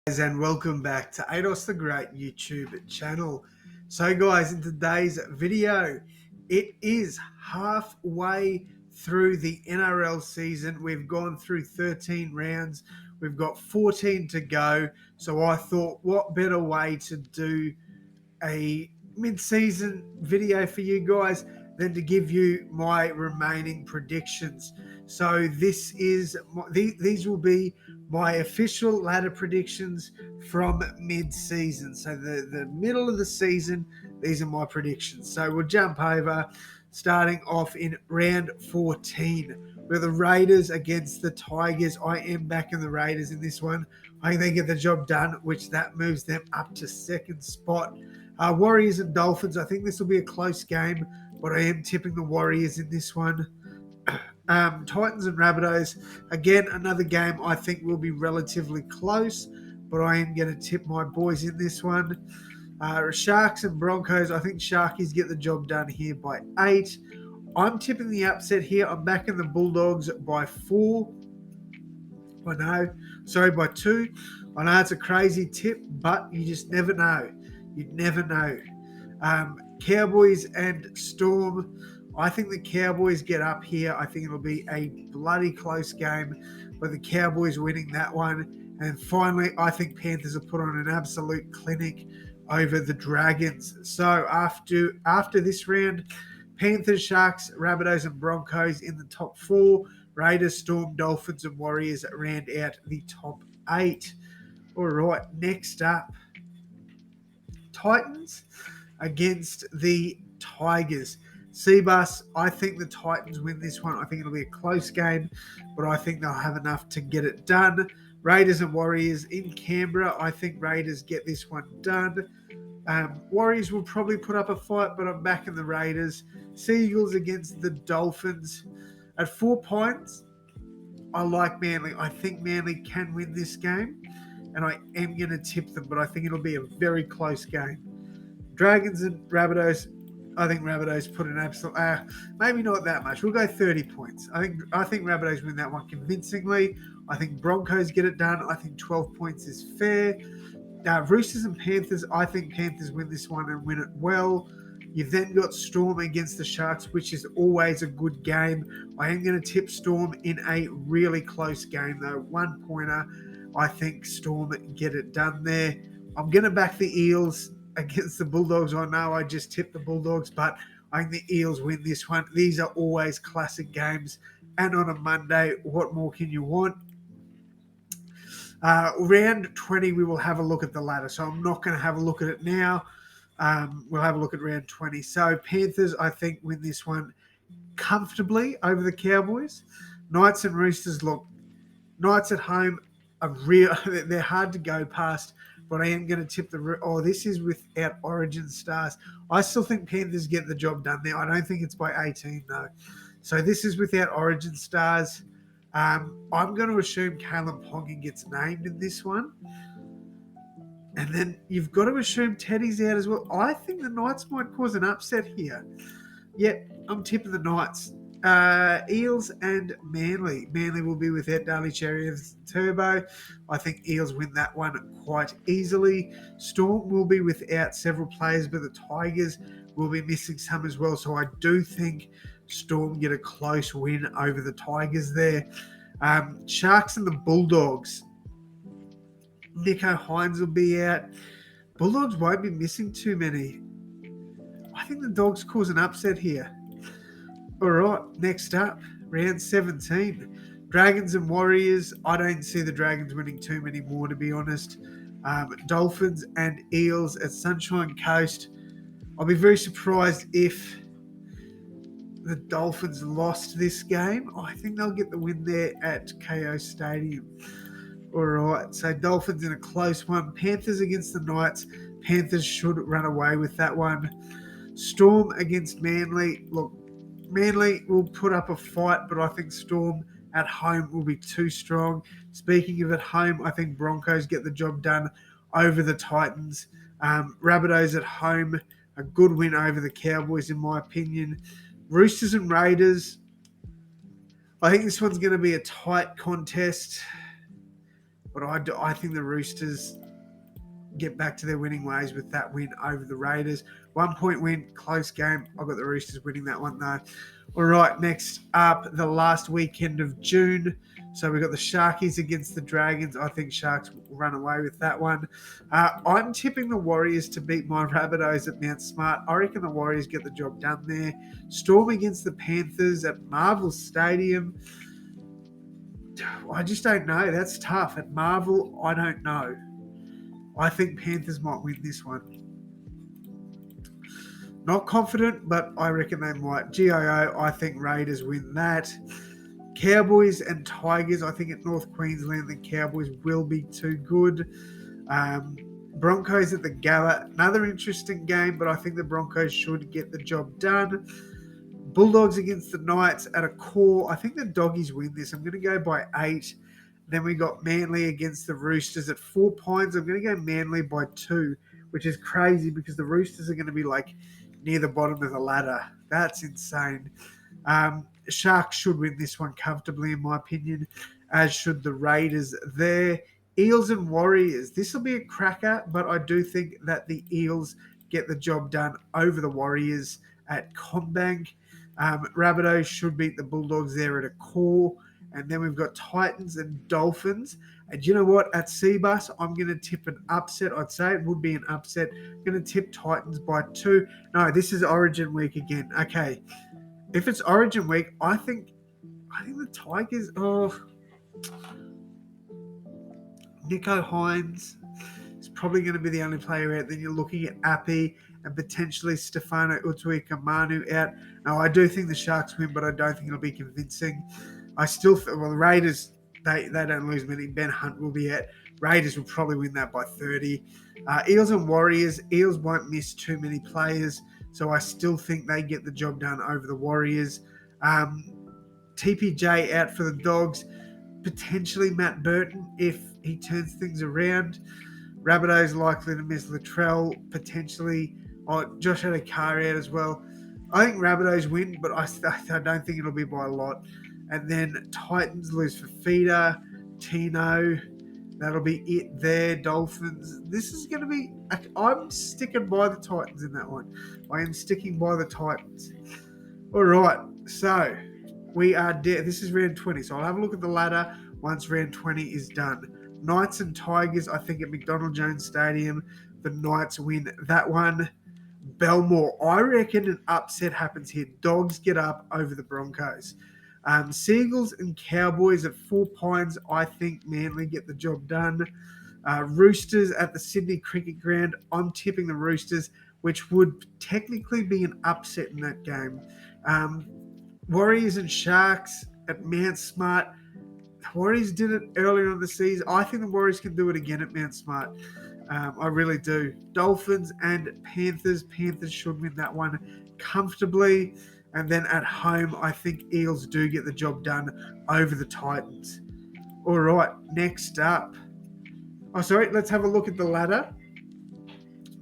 And welcome back to AdosTheGreat YouTube channel. So guys, in today's video, it is halfway through the NRL season. We've gone through 13 rounds. We've got 14 to go. So I thought, what better way to do a mid-season video for you guys than to give you my remaining predictions. So these will be my official ladder predictions from mid-season. So the middle of the season, these are my predictions. So we'll jump over, starting off in round 14. With the Raiders against the Tigers. I am backing the Raiders in this one. I think they get the job done, which that moves them up to second spot. Warriors and Dolphins. I think this will be a close game, but I am tipping the Warriors in this one. Titans and Rabbitohs. Again, another game I think will be relatively close, but I am going to tip my boys in this one. Sharks and Broncos. I think Sharkies get the job done here by 8. I'm tipping the upset here. I'm backing the Bulldogs by 4. By 2. I know it's a crazy tip, but you just never know. You never know. Cowboys and Storm. I think the Cowboys get up here. I think it'll be a bloody close game, but the Cowboys winning that one. And finally, I think Panthers will put on an absolute clinic over the Dragons. So after this round, Panthers, Sharks, Rabbitohs, and Broncos in the top 4. Raiders, Storm, Dolphins, and Warriors round out the top 8. All right, next up, Titans against the Tigers. Seabus, I think the Titans win this one. I think it'll be a close game, but I think they'll have enough to get it done. Raiders and Warriors in Canberra. I think Raiders get this one done. Warriors will probably put up a fight, but I'm backing the Raiders. Seagulls against the Dolphins. At 4 points, I like Manly. I think Manly can win this game, and I am going to tip them, but I think it'll be a very close game. Dragons and Rabbitohs. I think Rabbitohs put an absolute, maybe not that much. We'll go 30 points. I think Rabbitohs win that one convincingly. I think Broncos get it done. I think 12 points is fair. Roosters and Panthers. I think Panthers win this one and win it well. You've then got Storm against the Sharks, which is always a good game. I am going to tip Storm in a really close game, though. 1 pointer. I think Storm get it done there. I'm going to back the Eels against the Bulldogs. I know I just tipped the Bulldogs, but I think the Eels win this one. These are always classic games. And on a Monday, what more can you want? Round 20, we will have a look at the ladder. So I'm not going to have a look at it now. We'll have a look at round 20. So Panthers, I think, win this one comfortably over the Cowboys. Knights and Roosters, look, Knights at home are they're hard to go past, but I am going to tip this is without Origin stars. I still think Panthers get the job done there. I don't think it's by 18, though. So this is without Origin stars. I'm going to assume Caleb Ponga gets named in this one. And then you've got to assume Teddy's out as well. I think the Knights might cause an upset here. Yep, I'm tipping the Knights. Eels and Manly. Manly will be without Daly Cherry as Turbo. I think Eels win that one quite easily. Storm will be without several players, but the Tigers will be missing some as well. So I do think Storm get a close win over the Tigers there. Sharks and the Bulldogs. Nico Hines will be out. Bulldogs won't be missing too many. I think the Dogs cause an upset here. All right, next up, round 17. Dragons and Warriors. I don't see the Dragons winning too many more, to be honest. Dolphins and Eels at Sunshine Coast. I'll be very surprised if the Dolphins lost this game. I think they'll get the win there at KO Stadium. All right, so Dolphins in a close one. Panthers against the Knights. Panthers should run away with that one. Storm against Manly. Look, Manly will put up a fight, but I think Storm at home will be too strong. Speaking of at home, I think Broncos get the job done over the Titans. Rabbitohs at home, a good win over the Cowboys, in my opinion. Roosters and Raiders. I think this one's going to be a tight contest. but I think the Roosters get back to their winning ways with that win over the Raiders. 1 point win, close game. I've got the Roosters winning that one though. All right, next up, the last weekend of June. So we've got the Sharkies against the Dragons. I think Sharks will run away with that one. I'm tipping the Warriors to beat my Rabbitohs at Mount Smart. I reckon the Warriors get the job done there. Storm against the Panthers at Marvel Stadium. I just don't know. That's tough. At Marvel, I don't know. I think Panthers might win this one. Not confident, but I reckon they might. GIO, I think Raiders win that. Cowboys and Tigers, I think at North Queensland, the Cowboys will be too good. Broncos at the Gabba, another interesting game, but I think the Broncos should get the job done. Bulldogs against the Knights at a core. I think the Doggies win this. I'm going to go by 8. Then we got Manly against the Roosters at 4 points. I'm going to go Manly by 2, which is crazy because the Roosters are going to be like near the bottom of the ladder. That's insane. Sharks should win this one comfortably, in my opinion, as should the Raiders there. Eels and Warriors. This will be a cracker, but I do think that the Eels get the job done over the Warriors at CommBank. Rabbitohs should beat the Bulldogs there at a core. And then we've got Titans and Dolphins. And you know what? At Seabus, I'm going to tip an upset. I'd say it would be an upset. I'm going to tip Titans by 2. No, this is Origin week again. Okay. If it's Origin week, I think the Tigers. Oh, Nico Hines is probably going to be the only player out. Then you're looking at Appy and potentially Stefano Utuikamanu out. Now, I do think the Sharks win, but I don't think it'll be convincing. I still feel, the Raiders, they don't lose many. Ben Hunt will be out. Raiders will probably win that by 30. Eels and Warriors. Eels won't miss too many players, so I still think they get the job done over the Warriors. TPJ out for the Dogs. Potentially Matt Burton if he turns things around. Rabbitohs likely to miss Latrell, potentially. Josh had a car out as well. I think Rabbitohs win, but I don't think it'll be by a lot. And then Titans lose for Feeder, Tino. That'll be it there. Dolphins. This is going to be... I'm sticking by the Titans in that one. I am sticking by the Titans. All right. So, we are dead. This is round 20. So, I'll have a look at the ladder once round 20 is done. Knights and Tigers, I think at McDonald Jones Stadium. The Knights win that one. Belmore, I reckon an upset happens here. Dogs get up over the Broncos. Seagulls and Cowboys at 4 Pines, I think Manly get the job done. Roosters at the Sydney Cricket Ground, I'm tipping the Roosters, which would technically be an upset in that game. Warriors and Sharks at Mount Smart. The Warriors did it earlier in the season. I think the Warriors can do it again at Mount Smart. I really do. Dolphins and Panthers. Panthers should win that one comfortably. And then at home, I think Eels do get the job done over the Titans. All right, next up. Let's have a look at the ladder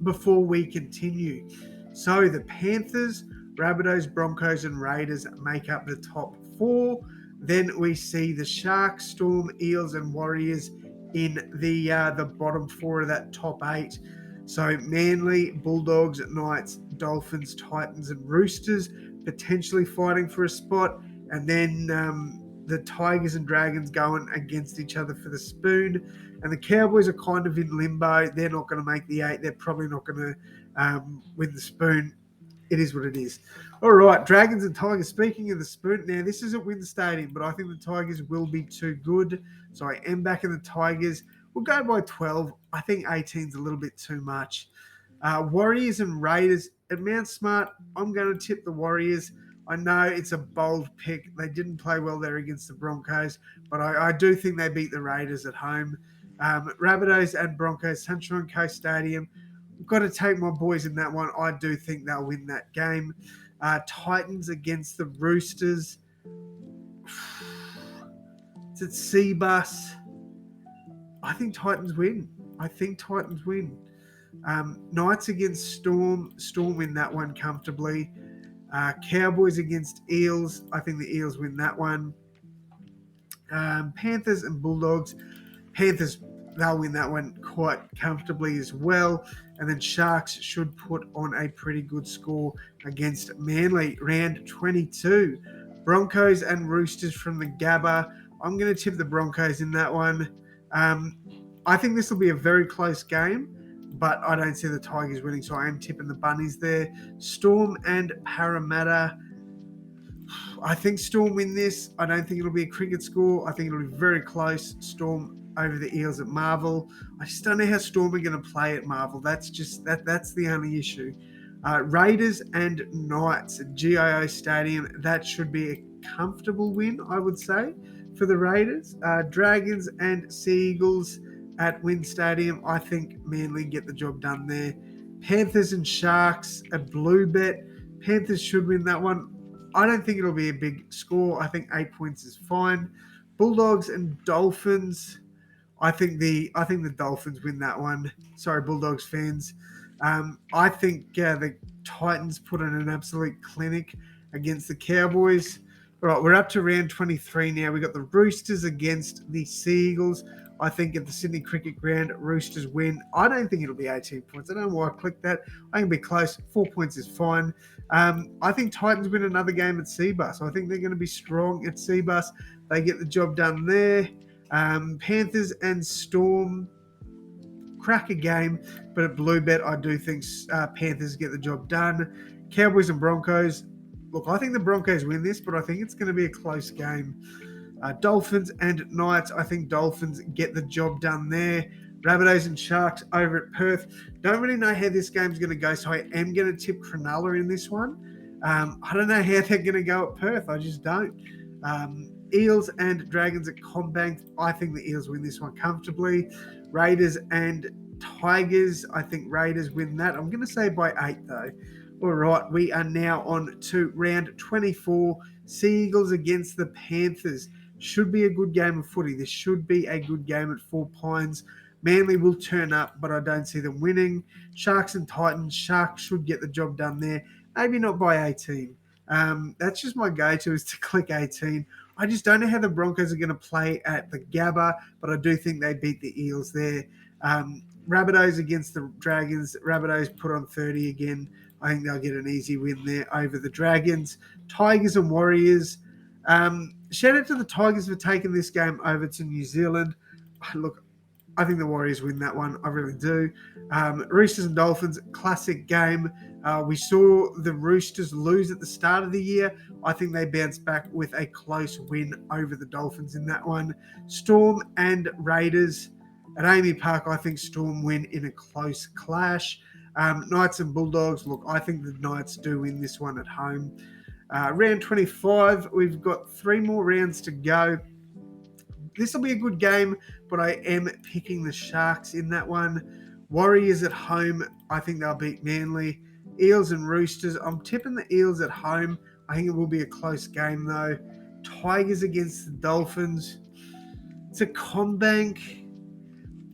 before we continue. So the Panthers, Rabbitohs, Broncos, and Raiders make up the top 4. Then we see the Sharks, Storm, Eels, and Warriors in the bottom 4 of that top 8. So Manly, Bulldogs, Knights, Dolphins, Titans, and Roosters potentially fighting for a spot. And then the Tigers and Dragons going against each other for the spoon. And the Cowboys are kind of in limbo. They're not going to make the 8. They're probably not going to win the spoon. It is what it is. All right, Dragons and Tigers. Speaking of the spoon, now this isn't Win Stadium, but I think the Tigers will be too good. So I am back in the Tigers. We'll go by 12. I think 18 is a little bit too much. Warriors and Raiders at Mount Smart. I'm going to tip the Warriors. I know it's a bold pick. They didn't play well there against the Broncos, but I do think they beat the Raiders at home. Rabbitohs and Broncos, Sunshine Coast Stadium. I've got to take my boys in that one. I do think they'll win that game. Titans against the Roosters. It's at Seabus. I think Titans win. Knights against Storm. Storm win that one comfortably. Cowboys against Eels. I think the Eels win that one. Panthers and Bulldogs. Panthers they'll win that one quite comfortably as well. And then Sharks should put on a pretty good score against Manly. Round 22. Broncos and Roosters from the Gabba. I'm going to tip the Broncos in that one. I think this will be a very close game, but I don't see the Tigers winning, so I am tipping the Bunnies there. Storm and Parramatta. I think Storm win this. I don't think it'll be a cricket score. I think it'll be very close. Storm over the Eels at Marvel. I just don't know how Storm are going to play at Marvel. That's the only issue. Raiders and Knights at GIO Stadium. That should be a comfortable win, I would say, for the Raiders. Dragons and Seagulls at Wynn Stadium. I think Manly get the job done there. Panthers and Sharks at Bluebet. Panthers should win that one. I don't think it'll be a big score. I think 8 points is fine. Bulldogs and Dolphins. I think the Dolphins win that one. Sorry, Bulldogs fans. I think the Titans put in an absolute clinic against the Cowboys. All right, we're up to round 23 now. We've got the Roosters against the Seagulls. I think at the Sydney Cricket Ground, Roosters win. I don't think it'll be 18 points. I don't know why I clicked that. I can be close. 4 points is fine. I think Titans win another game at Seabus. I think they're going to be strong at Seabus. They get the job done there. Panthers and Storm, crack a game, but at Bluebet, I do think Panthers get the job done. Cowboys and Broncos. Look, I think the Broncos win this, but I think it's going to be a close game. Dolphins and Knights. I think Dolphins get the job done there. Rabbitohs and Sharks over at Perth. Don't really know how this game's going to go, so I am going to tip Cronulla in this one. I don't know how they're going to go at Perth. I just don't. Eels and Dragons at CommBank. I think the Eels win this one comfortably. Raiders and Tigers. I think Raiders win that. I'm going to say by 8, though. All right, we are now on to round 24. Seagulls against the Panthers. Should be a good game of footy. This should be a good game at Four Pines. Manly will turn up, but I don't see them winning. Sharks and Titans. Sharks should get the job done there. Maybe not by 18. That's just my go-to is to click 18. I just don't know how the Broncos are going to play at the Gabba, but I do think they beat the Eels there. Rabbitohs against the Dragons. Rabbitohs put on 30 again. I think they'll get an easy win there over the Dragons. Tigers and Warriors. Shout out to the Tigers for taking this game over to New Zealand. Look, I think the Warriors win that one. I really do. Roosters and Dolphins, classic game. We saw the Roosters lose at the start of the year. I think they bounced back with a close win over the Dolphins in that one. Storm and Raiders at Amy Park. I think Storm win in a close clash. Knights and Bulldogs. Look, I think the Knights do win this one at home. Round 25, we've got 3 more rounds to go. This will be a good game, but I am picking the Sharks in that one. Warriors at home, I think they'll beat Manly. Eels and Roosters, I'm tipping the Eels at home. I think it will be a close game, though. Tigers against the Dolphins. It's a CommBank.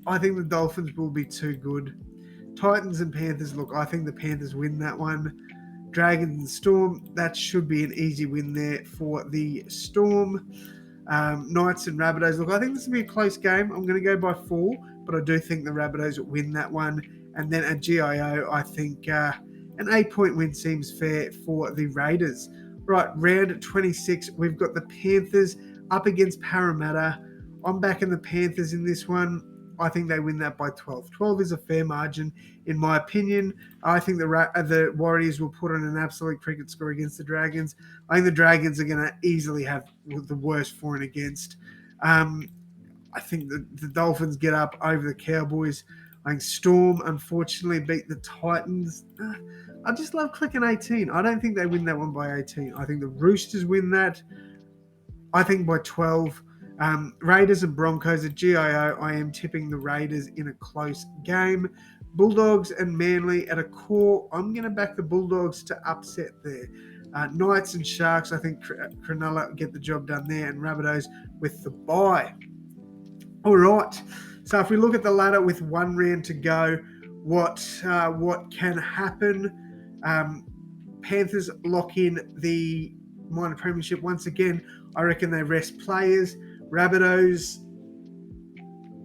I think the Dolphins will be too good. Titans and Panthers, look, I think the Panthers win that one. Dragons and Storm, that should be an easy win there for the Storm. Knights and Rabbitohs, look, I think this will be a close game. I'm going to go by 4, but I do think the Rabbitohs will win that one. And then at GIO, I think an 8-point win seems fair for the Raiders. Right, round 26, we've got the Panthers up against Parramatta. I'm backing the Panthers in this one. I think they win that by 12. 12 is a fair margin, in my opinion. I think the Warriors will put on an absolute cricket score against the Dragons. I think the Dragons are going to easily have the worst for and against. I think the Dolphins get up over the Cowboys. I think Storm, unfortunately, beat the Titans. I just love clicking 18. I don't think they win that one by 18. I think the Roosters win that. I think by 12. Raiders and Broncos at GIO, I am tipping the Raiders in a close game. Bulldogs and Manly at a core, I'm going to back the Bulldogs to upset there. Knights and Sharks, I think Cronulla get the job done there, and Rabbitohs with the bye. All right, so if we look at the ladder with 1 round to go, what can happen? Panthers lock in the minor premiership once again. I reckon they rest players. Rabbitohs,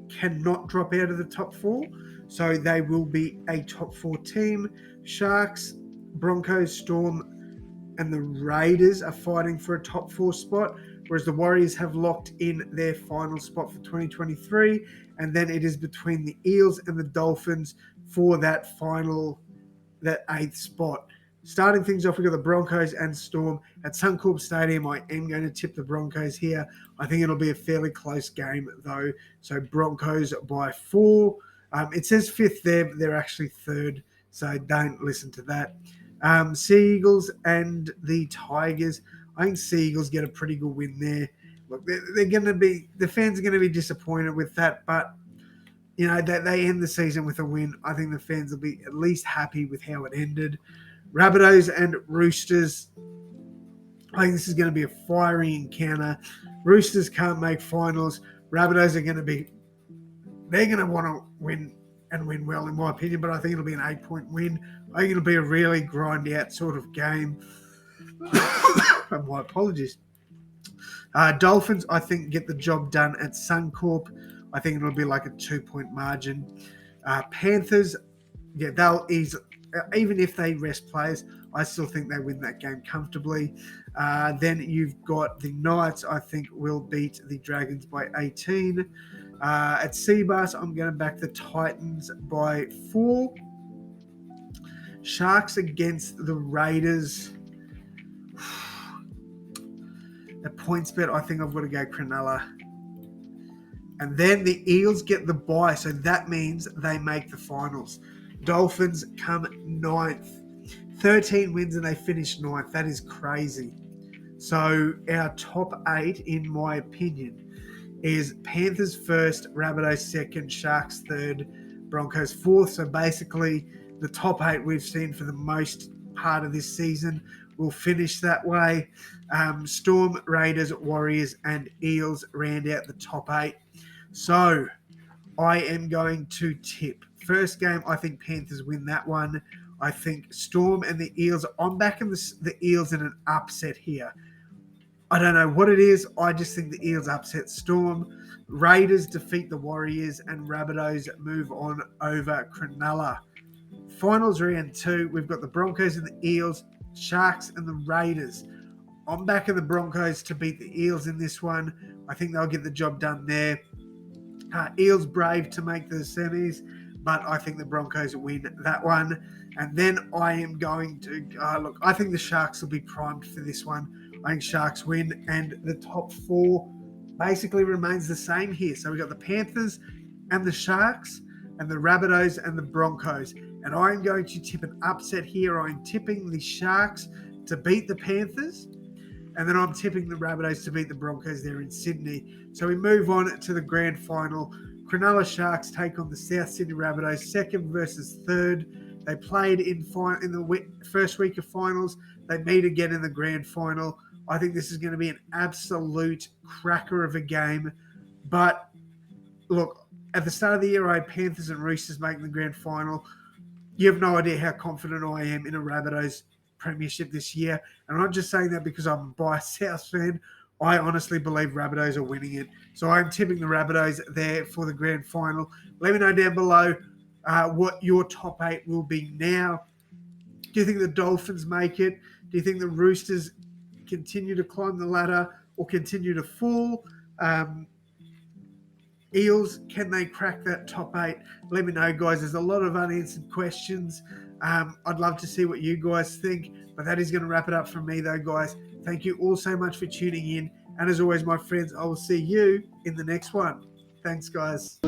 cannot drop out of the top 4. So they will be a top 4 team. Sharks, Broncos, Storm, and the Raiders are fighting for a top 4 spot, whereas the Warriors have locked in their final spot for 2023. And then it is between the Eels and the Dolphins for that 8th spot. Starting things off, we've got the Broncos and Storm at Suncorp Stadium. I am going to tip the Broncos here. I think it'll be a fairly close game, though. So Broncos by 4. It says 5th there, but they're actually 3rd, so don't listen to that. Sea Eagles and the Tigers. I think Sea Eagles get a pretty good win there. Look, they're going to be, the fans are going to be disappointed with that, but you know, they end the season with a win. I think the fans will be at least happy with how it ended. Rabbitohs and Roosters. I think this is going to be a fiery encounter. Roosters can't make finals. Rabbitohs are going to be, they're going to want to win and win well, in my opinion, but I think it'll be an 8-point win. I think it'll be a really grind out sort of game. My apologies. Dolphins, I think, get the job done at Suncorp. I think it'll be like a 2-point margin. Panthers, yeah, they'll easily, even if they rest players, I still think they win that game comfortably. Then you've got the Knights, I think, will beat the Dragons by 18. At Seabass, I'm going to back the Titans by 4. Sharks against the Raiders. At points bet, I think I've got to go Cronulla. And then the Eels get the bye, so that means they make the finals. Dolphins come 9th. 13 wins and they finish 9th. That is crazy. So our top 8, in my opinion, is Panthers 1st, Rabbitohs 2nd, Sharks 3rd, Broncos 4th. So basically the top 8 we've seen for the most part of this season will finish that way. Storm, Raiders, Warriors, and Eels round out the top 8. So I am going to tip. First game, I think Panthers win that one. I think Storm and the Eels, I'm backing the Eels in an upset here. I don't know what it is. I just think the Eels upset Storm. Raiders defeat the Warriors and Rabbitohs move on over Cronulla. Finals round 2, we've got the Broncos and the Eels, Sharks and the Raiders. I'm backing the Broncos to beat the Eels in this one. I think they'll get the job done there. Eels brave to make the semis, but I think the Broncos win that one. And then I am going to look. I think the Sharks will be primed for this one. I think Sharks win, and the top 4 basically remains the same here. So we got the Panthers and the Sharks, and the Rabbitohs and the Broncos. And I am going to tip an upset here. I'm tipping the Sharks to beat the Panthers. And then I'm tipping the Rabbitohs to beat the Broncos there in Sydney. So we move on to the grand final. Cronulla Sharks take on the South Sydney Rabbitohs, 2nd versus 3rd. They played in the first week of finals. They meet again in the grand final. I think this is going to be an absolute cracker of a game. But look, at the start of the year, I had Panthers and Roosters making the grand final. You have no idea how confident I am in a Rabbitohs premiership this year. And I'm not just saying that because I'm a biased South fan. I honestly believe Rabbitohs are winning it. So I'm tipping the Rabbitohs there for the grand final. Let me know down below what your top 8 will be now. Do you think the Dolphins make it? Do you think the Roosters continue to climb the ladder or continue to fall? Eels, can they crack that top 8? Let me know, guys. There's a lot of unanswered questions. I'd love to see what you guys think. But that is going to wrap it up from me, though, guys. Thank you all so much for tuning in. And as always, my friends, I will see you in the next one. Thanks, guys.